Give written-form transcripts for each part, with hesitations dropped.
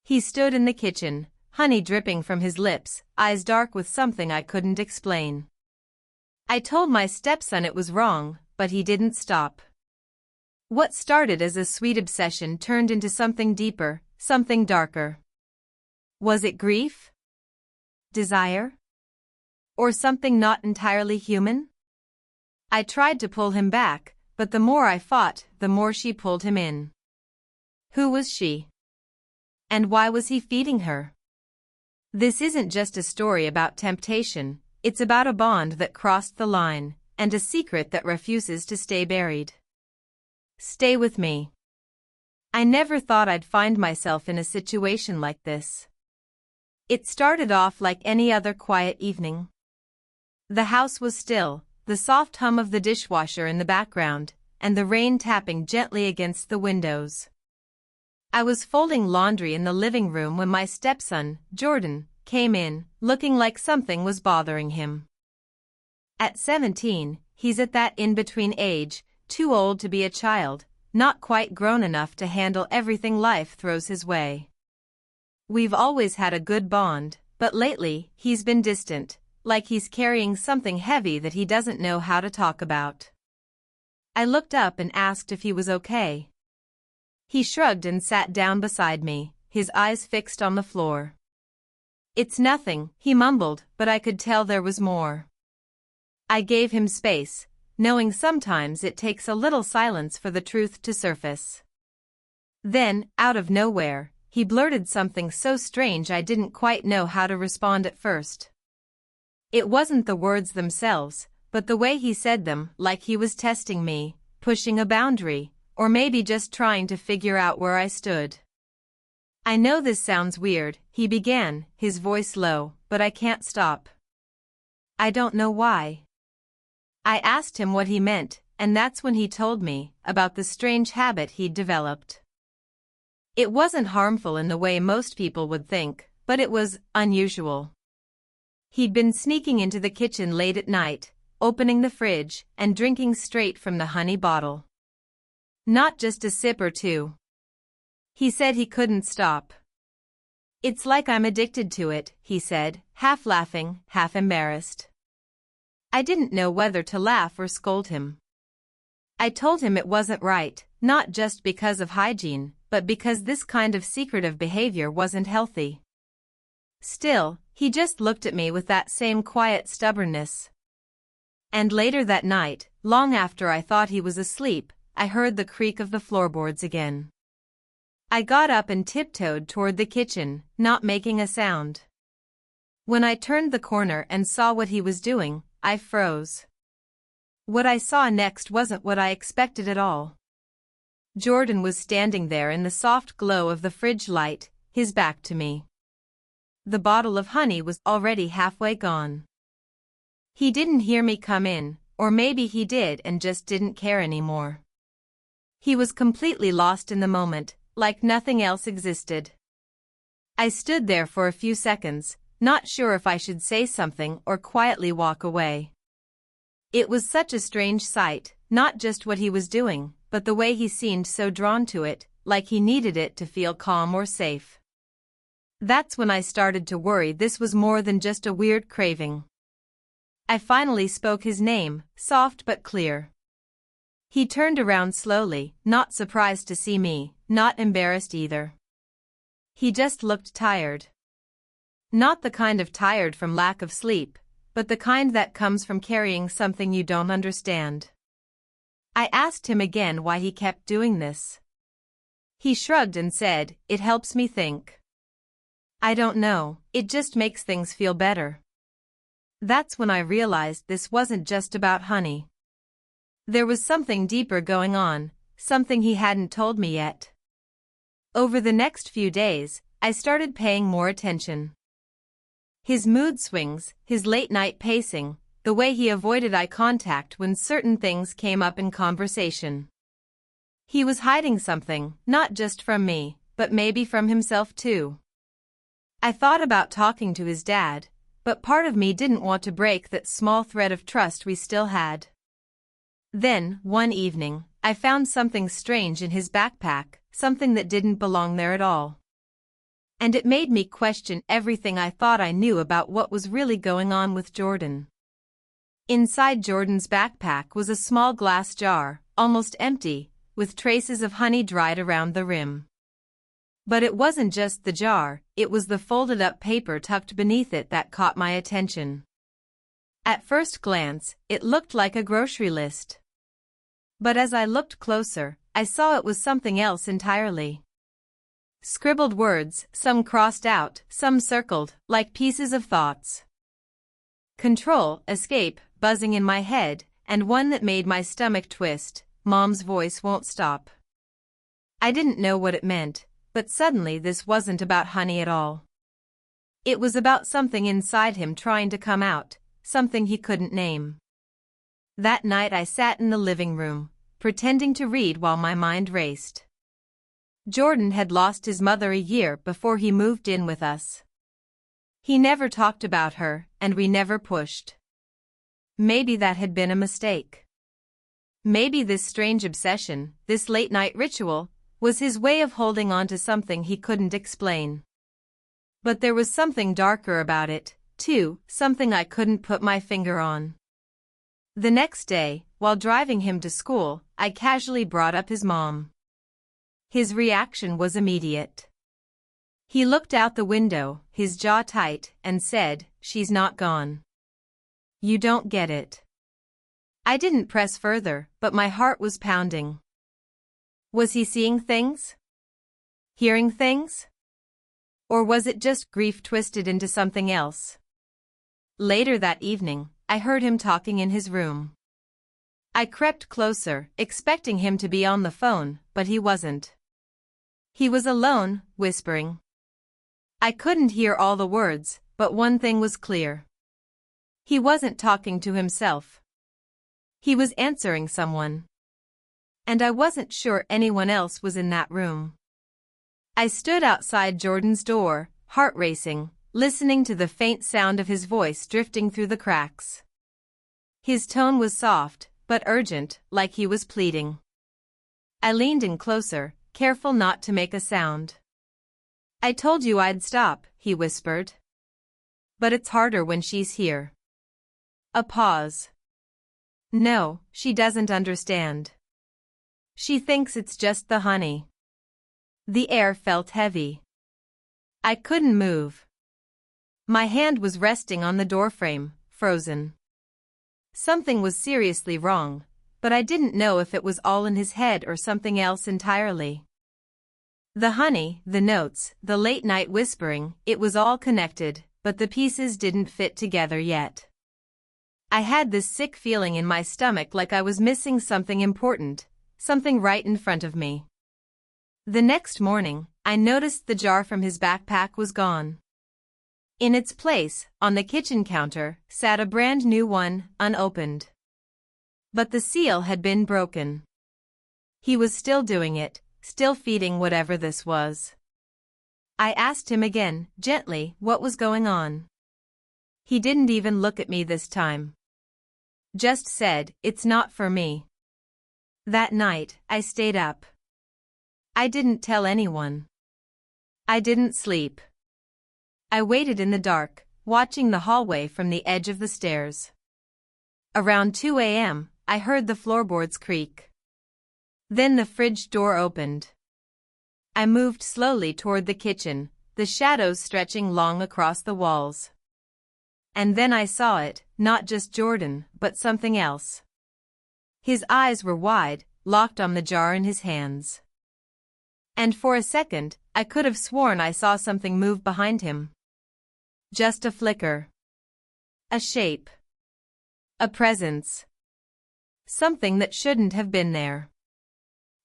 He stood in the kitchen, honey dripping from his lips, eyes dark with something I couldn't explain. I told my stepson it was wrong, but he didn't stop. What started as a sweet obsession turned into something deeper, something darker. Was it grief? Desire? Or something not entirely human? I tried to pull him back, but the more I fought, the more she pulled him in. Who was she? And why was he feeding her? This isn't just a story about temptation, it's about a bond that crossed the line, and a secret that refuses to stay buried. Stay with me. I never thought I'd find myself in a situation like this. It started off like any other quiet evening. The house was still, the soft hum of the dishwasher in the background, and the rain tapping gently against the windows. I was folding laundry in the living room when my stepson, Jordan, came in, looking like something was bothering him. At 17, he's at that in-between age, too old to be a child, not quite grown enough to handle everything life throws his way. We've always had a good bond, but lately, he's been distant, like he's carrying something heavy that he doesn't know how to talk about. I looked up and asked if he was okay. He shrugged and sat down beside me, his eyes fixed on the floor. It's nothing, he mumbled, but I could tell there was more. I gave him space, knowing sometimes it takes a little silence for the truth to surface. Then, out of nowhere, he blurted something so strange I didn't quite know how to respond at first. It wasn't the words themselves, but the way he said them, like he was testing me, pushing a boundary, or maybe just trying to figure out where I stood. I know this sounds weird, he began, his voice low, but I can't stop. I don't know why. I asked him what he meant, and that's when he told me about the strange habit he'd developed. It wasn't harmful in the way most people would think, but it was unusual. He'd been sneaking into the kitchen late at night, opening the fridge, and drinking straight from the honey bottle. Not just a sip or two. He said he couldn't stop. It's like I'm addicted to it, he said, half laughing, half embarrassed. I didn't know whether to laugh or scold him. I told him it wasn't right, not just because of hygiene, but because this kind of secretive behavior wasn't healthy. Still, he just looked at me with that same quiet stubbornness. And later that night, long after I thought he was asleep, I heard the creak of the floorboards again. I got up and tiptoed toward the kitchen, not making a sound. When I turned the corner and saw what he was doing, I froze. What I saw next wasn't what I expected at all. Jordan was standing there in the soft glow of the fridge light, his back to me. The bottle of honey was already halfway gone. He didn't hear me come in, or maybe he did and just didn't care anymore. He was completely lost in the moment, like nothing else existed. I stood there for a few seconds, not sure if I should say something or quietly walk away. It was such a strange sight, not just what he was doing, but the way he seemed so drawn to it, like he needed it to feel calm or safe. That's when I started to worry this was more than just a weird craving. I finally spoke his name, soft but clear. He turned around slowly, not surprised to see me, not embarrassed either. He just looked tired. Not the kind of tired from lack of sleep, but the kind that comes from carrying something you don't understand. I asked him again why he kept doing this. He shrugged and said, "It helps me think." I don't know, it just makes things feel better. That's when I realized this wasn't just about honey. There was something deeper going on, something he hadn't told me yet. Over the next few days, I started paying more attention. His mood swings, his late-night pacing, the way he avoided eye contact when certain things came up in conversation. He was hiding something, not just from me, but maybe from himself too. I thought about talking to his dad, but part of me didn't want to break that small thread of trust we still had. Then, one evening, I found something strange in his backpack, something that didn't belong there at all. And it made me question everything I thought I knew about what was really going on with Jordan. Inside Jordan's backpack was a small glass jar, almost empty, with traces of honey dried around the rim. But it wasn't just the jar, it was the folded-up paper tucked beneath it that caught my attention. At first glance, it looked like a grocery list. But as I looked closer, I saw it was something else entirely. Scribbled words, some crossed out, some circled, like pieces of thoughts. Control, escape, buzzing in my head, and one that made my stomach twist, Mom's voice won't stop. I didn't know what it meant, but suddenly this wasn't about honey at all. It was about something inside him trying to come out, something he couldn't name. That night I sat in the living room, pretending to read while my mind raced. Jordan had lost his mother a year before he moved in with us. He never talked about her, and we never pushed. Maybe that had been a mistake. Maybe this strange obsession, this late-night ritual, was his way of holding on to something he couldn't explain. But there was something darker about it, too, something I couldn't put my finger on. The next day, while driving him to school, I casually brought up his mom. His reaction was immediate. He looked out the window, his jaw tight, and said, "She's not gone. You don't get it." I didn't press further, but my heart was pounding. Was he seeing things? Hearing things? Or was it just grief twisted into something else? Later that evening, I heard him talking in his room. I crept closer, expecting him to be on the phone, but he wasn't. He was alone, whispering. I couldn't hear all the words, but one thing was clear. He wasn't talking to himself. He was answering someone. And I wasn't sure anyone else was in that room. I stood outside Jordan's door, heart racing, listening to the faint sound of his voice drifting through the cracks. His tone was soft, but urgent, like he was pleading. I leaned in closer, careful not to make a sound. "I told you I'd stop," he whispered. "But it's harder when she's here." A pause. "No, she doesn't understand. She thinks it's just the honey." The air felt heavy. I couldn't move. My hand was resting on the doorframe, frozen. Something was seriously wrong, but I didn't know if it was all in his head or something else entirely. The honey, the notes, the late-night whispering, it was all connected, but the pieces didn't fit together yet. I had this sick feeling in my stomach like I was missing something important, something right in front of me. The next morning, I noticed the jar from his backpack was gone. In its place, on the kitchen counter, sat a brand new one, unopened. But the seal had been broken. He was still doing it, still feeding whatever this was. I asked him again, gently, what was going on. He didn't even look at me this time. Just said, "It's not for me." That night, I stayed up. I didn't tell anyone. I didn't sleep. I waited in the dark, watching the hallway from the edge of the stairs. Around 2 a.m., I heard the floorboards creak. Then the fridge door opened. I moved slowly toward the kitchen, the shadows stretching long across the walls. And then I saw it, not just Jordan, but something else. His eyes were wide, locked on the jar in his hands. And for a second, I could have sworn I saw something move behind him. Just a flicker. A shape. A presence. Something that shouldn't have been there.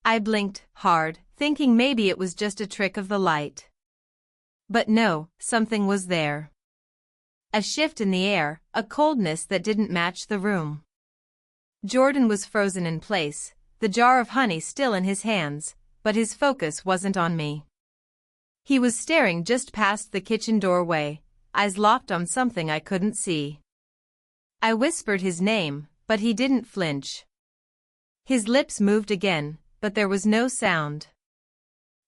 I blinked hard, thinking maybe it was just a trick of the light. But no, something was there. A shift in the air, a coldness that didn't match the room. Jordan was frozen in place, the jar of honey still in his hands, but his focus wasn't on me. He was staring just past the kitchen doorway, eyes locked on something I couldn't see. I whispered his name, but he didn't flinch. His lips moved again, but there was no sound.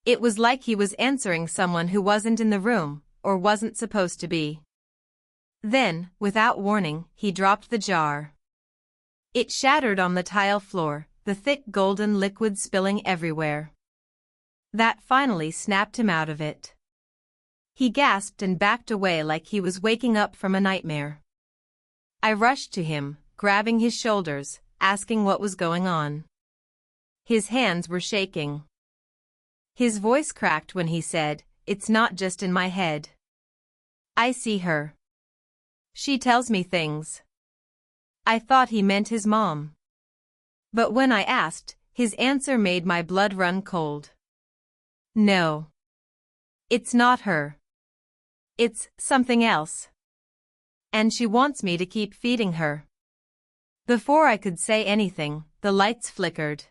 It was like he was answering someone who wasn't in the room, or wasn't supposed to be. Then, without warning, he dropped the jar. It shattered on the tile floor, the thick golden liquid spilling everywhere. That finally snapped him out of it. He gasped and backed away like he was waking up from a nightmare. I rushed to him, grabbing his shoulders, asking what was going on. His hands were shaking. His voice cracked when he said, "It's not just in my head. I see her. She tells me things." I thought he meant his mom. But when I asked, his answer made my blood run cold. "No. It's not her. It's something else. And she wants me to keep feeding her." Before I could say anything, the lights flickered.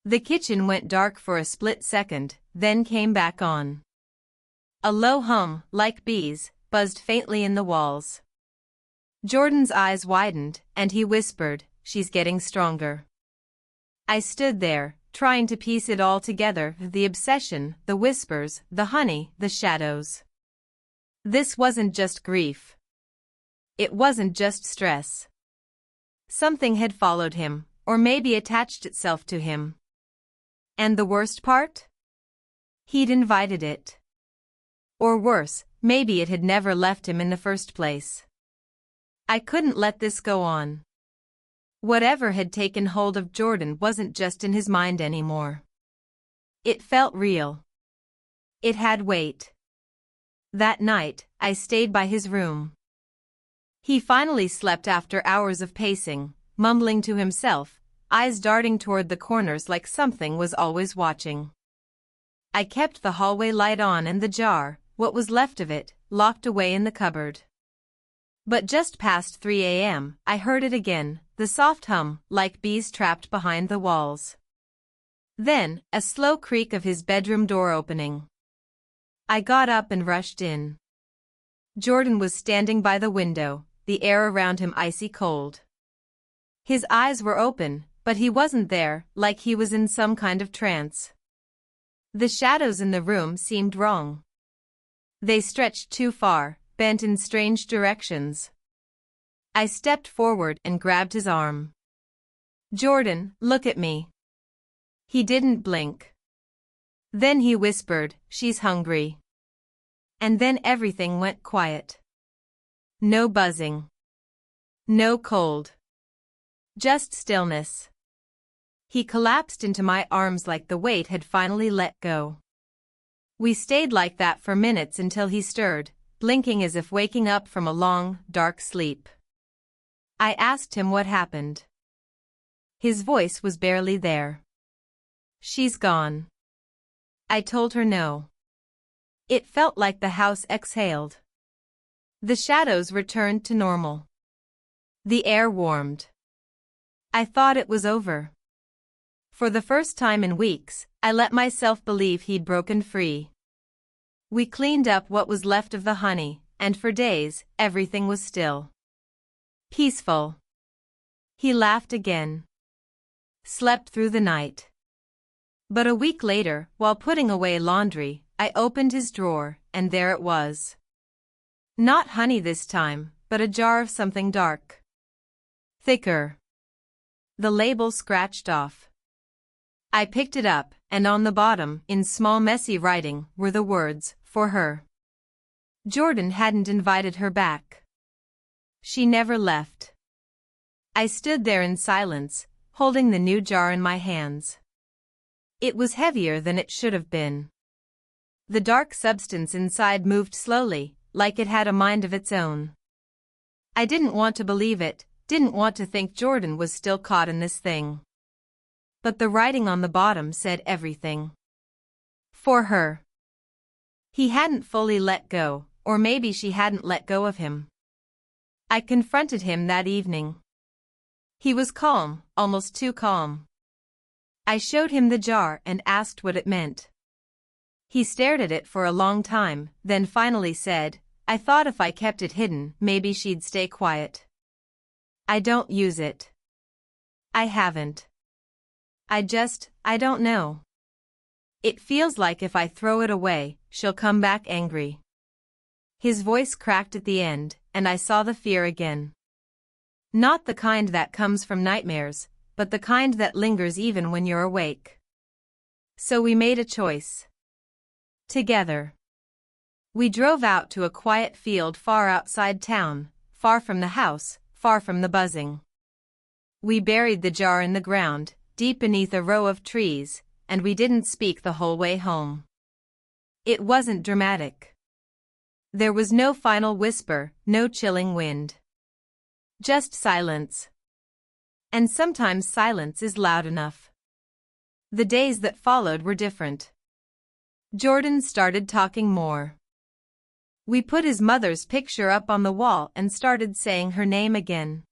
The kitchen went dark for a split second, then came back on. A low hum, like bees, buzzed faintly in the walls. Jordan's eyes widened, and he whispered, "She's getting stronger." I stood there, trying to piece it all together, the obsession, the whispers, the honey, the shadows. This wasn't just grief. It wasn't just stress. Something had followed him, or maybe attached itself to him. And the worst part? He'd invited it. Or worse, maybe it had never left him in the first place. I couldn't let this go on. Whatever had taken hold of Jordan wasn't just in his mind anymore. It felt real. It had weight. That night, I stayed by his room. He finally slept after hours of pacing, mumbling to himself, eyes darting toward the corners like something was always watching. I kept the hallway light on and the jar, what was left of it, locked away in the cupboard. But just past 3 a.m., I heard it again, the soft hum, like bees trapped behind the walls. Then, a slow creak of his bedroom door opening. I got up and rushed in. Jordan was standing by the window, the air around him icy cold. His eyes were open, but he wasn't there, like he was in some kind of trance. The shadows in the room seemed wrong. They stretched too far, bent in strange directions. I stepped forward and grabbed his arm. "Jordan, look at me." He didn't blink. Then he whispered, "She's hungry." And then everything went quiet. No buzzing. No cold. Just stillness. He collapsed into my arms like the weight had finally let go. We stayed like that for minutes until he stirred, blinking as if waking up from a long, dark sleep. I asked him what happened. His voice was barely there. "She's gone." I told her no. It felt like the house exhaled. The shadows returned to normal. The air warmed. I thought it was over. For the first time in weeks, I let myself believe he'd broken free. We cleaned up what was left of the honey, and for days, everything was still. Peaceful. He laughed again. Slept through the night. But a week later, while putting away laundry, I opened his drawer, and there it was. Not honey this time, but a jar of something dark. Thicker. The label scratched off. I picked it up, and on the bottom, in small messy writing, were the words, "For her." Jordan hadn't invited her back. She never left. I stood there in silence, holding the new jar in my hands. It was heavier than it should have been. The dark substance inside moved slowly, like it had a mind of its own. I didn't want to believe it, didn't want to think Jordan was still caught in this thing. But the writing on the bottom said everything. For her. He hadn't fully let go, or maybe she hadn't let go of him. I confronted him that evening. He was calm, almost too calm. I showed him the jar and asked what it meant. He stared at it for a long time, then finally said, "I thought if I kept it hidden, maybe she'd stay quiet. I don't use it. I haven't. I don't know. It feels like if I throw it away, she'll come back angry. His voice cracked at the end, and I saw the fear again. Not the kind that comes from nightmares, but the kind that lingers even when you're awake. So we made a choice. Together. We drove out to a quiet field far outside town, far from the house, far from the buzzing. We buried the jar in the ground, deep beneath a row of trees, and we didn't speak the whole way home. It wasn't dramatic. There was no final whisper, no chilling wind. Just silence. And sometimes silence is loud enough. The days that followed were different. Jordan started talking more. We put his mother's picture up on the wall and started saying her name again.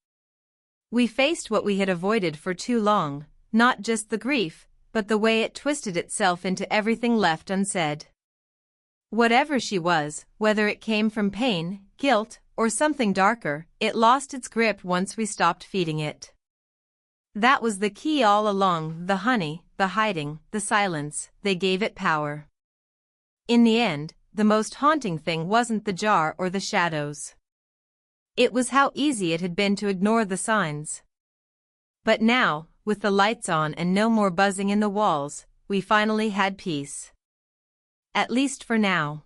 We faced what we had avoided for too long, not just the grief, but the way it twisted itself into everything left unsaid. Whatever she was, whether it came from pain, guilt, or something darker, it lost its grip once we stopped feeding it. That was the key all along, the honey, the hiding, the silence, they gave it power. In the end, the most haunting thing wasn't the jar or the shadows. It was how easy it had been to ignore the signs. But now, with the lights on and no more buzzing in the walls, we finally had peace. At least for now.